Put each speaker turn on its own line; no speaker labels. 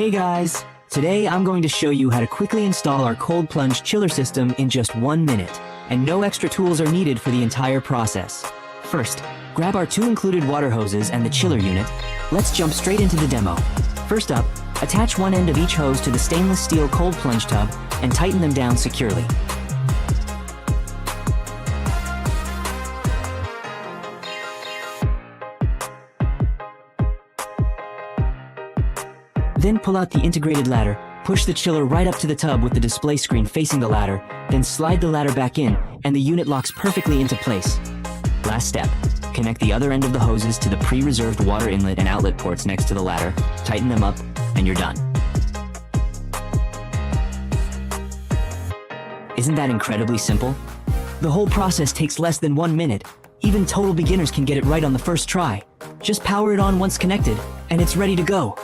Hey guys! Today I'm going to show you how to quickly install our cold plunge chiller system in just 1 minute, and no extra tools are needed for the entire process. First, grab our 2 included water hoses and the chiller unit. Let's jump straight into the demo. First up, attach one end of each hose to the stainless steel cold plunge tub and tighten them down securely. Then pull out the integrated ladder, push the chiller right up to the tub with the display screen facing the ladder, then slide the ladder back in, and the unit locks perfectly into place. Last step, connect the other end of the hoses to the pre-reserved water inlet and outlet ports next to the ladder, tighten them up, and you're done. Isn't that incredibly simple? The whole process takes less than 1 minute. Even total beginners can get it right on the first try. Just power it on once connected, and it's ready to go.